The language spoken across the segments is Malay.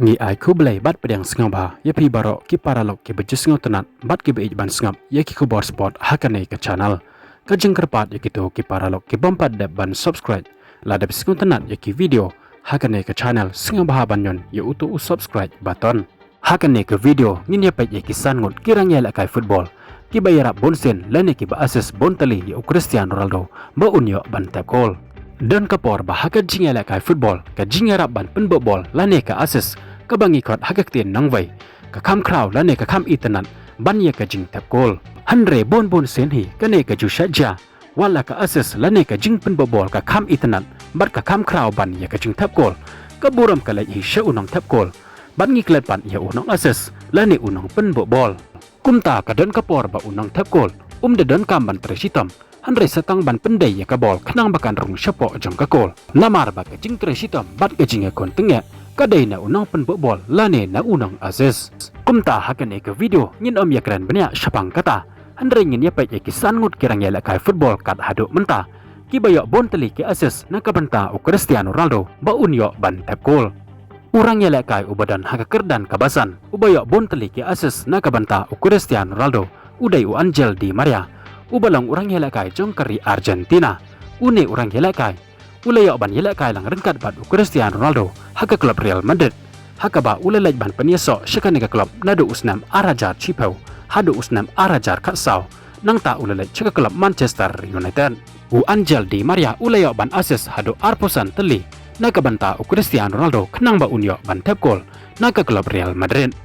Ngi ai ku belai bat pedang sengau bah ya pi barok ki paralok ki bejus sengau tenat bat ki beij ban sengap ya ki ku bor sport hakane ke channel ka jeng kerpat ya ki tu ki paralok ki bompat dep ban subscribe la dep sengau tenat ya ki video hakane ke channel sengau bah ban yon ya utu subscribe button hakane ke video ngin ya pet ya ki san ngut kirang ya la kai football ki bayara bonsen lane ki ba assess bontali ya Cristiano Ronaldo ba unyo ban tap goal dan kapor bah haka jing ya kai football ka jing ya ban pen bol lane ka assess ka bangi kot hagak tien nang vai ka kham kraw lane ka kham itanan ban ya ka jing tap goal hanre bon sen hi ka ne ka ju shaja wala ka assess lane ka jing pen bol ka kham itanan bat ka kham kraw ban ya ka jing tap goal ka buram ka lai hi sha unang tap goal ban ngi klet ban ya unang assess lane unang pen bol kumta ka dan kapor ba unang tap goal de dan kam ban tresitam hanre satang ban pendai ya ka bol khnang bakan rung shapo jong ka gol lamar ba ka jing tresitam bat ka jing kon tengya kadai na unang pen bol lane na unang assess kumta hakane ka video ngin ya kran banya shapang kata hanre ngin ya pai ki san ngut kirang ya la kai football kat hadu menta ki bayo bon tali ki assess na ka banta u Cristiano Ronaldo ba unyo ban tap goal urang ya la kai ubadan haka kerdan kabasan ubayo bon tali ki assess na ka banta u Cristiano Ronaldo udai u Angel Di Maria ubalang urang ya la kai jong kari Argentina une urang ya la kai ulayo ban ya la kai lang rengkat bat u Cristiano Ronaldo haka klub Real Madrid haka ba ulalaj ban penyeso syakane ka klub nadu usnam arajar chipau hadu usnam arajar katsau nang ta ulalaj chaka klub Manchester United u Angel Di Maria ulayo ban assess hadu arposan teli naka banta u Cristiano Ronaldo kenang ba unyo ban tap goal naka klub Real Madrid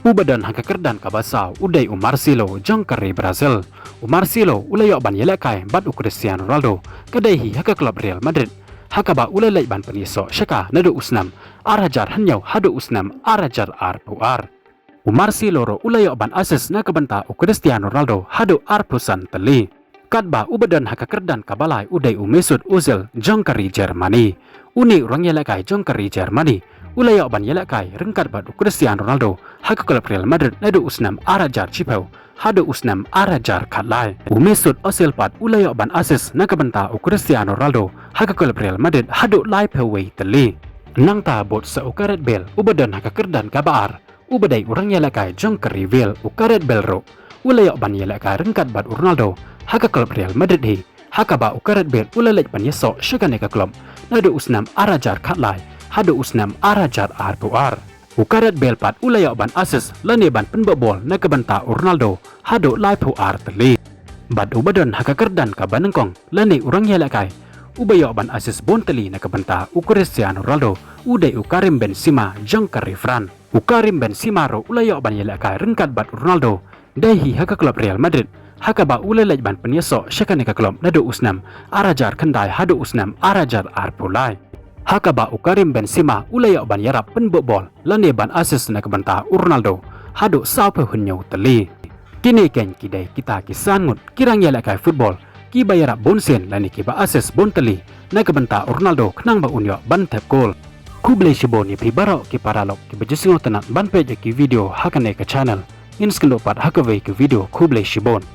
ubadan haka kerdan kabasau udai u Marcelo jong kari Brazil u Marcelo ulayo ban ya la kai bat u Cristiano Ronaldo kadai hi haka klub Real Madrid haka ba ulalai ban penyeso syaka nadu usnam arajar hanyau hadu usnam arajar arpuar u Marcelo ro ulayo ban assess na kabanta u Cristiano Ronaldo hadu arpusan teli kadba ubadan haka kerdan kabalai udai u Mesut Ozil jong kari Germany uni urang ya la kai jong kari Germany ulayo ban ya la kai rengkat bat u Cristiano Ronaldo haka klub Real Madrid nadu usnam arajar chipau hadu usnam arajar katlai u Mesut Ozil pat ulayo ban assess na kabanta u Cristiano Ronaldo haka klub Real Madrid hadu lai peway teli nang ta bot sa u Gareth Bale ubadan haka kerdan kabaar ubadai urang ya la kai jong kari Bale u Gareth Bale ro ulayo ban ya la kai rengkat bat u Ronaldo haka klub Real Madrid hi haka ba u Gareth Bale ulalaj ban yeso syakane ka klub nadu usnam arajar katlai hadu usnam arajar arpuar u Gareth Bale pat ulayo ban assess lane ban penbobol na kabanta u Ronaldo hadu lai puar teli bat ubadan haka kerdan ka banengkong lane urang ya la kai ubayo ban assess bonteli na kabanta u Cristiano Ronaldo udai u Karim Benzema jong kari Fran u Karim Benzema ro ulayo ban ya la kai rengkat bat Ronaldo dahi haka klub Real Madrid haka ba ulalaj ban penyeso syakane ka klub nadu usnam arajar kendai hadu usnam arajar arpulai haka ba u Karim Benzema ulayo ban yarap penbobol lane ban assess na kabanta u Ronaldo hadu saupe hunyau teli kini ken kidai kita kisan ngut kirang ya la kai football ki bayara bonsen lani ki ba assess bonteli na kabanta u Ronaldo kenang ba unyo ban tap goal ku blai shibon ni pribaro ki paralok ki bejesingo tenat ban page ki video hakane ka channel in skendo pat hakawai ki video ku blai shibon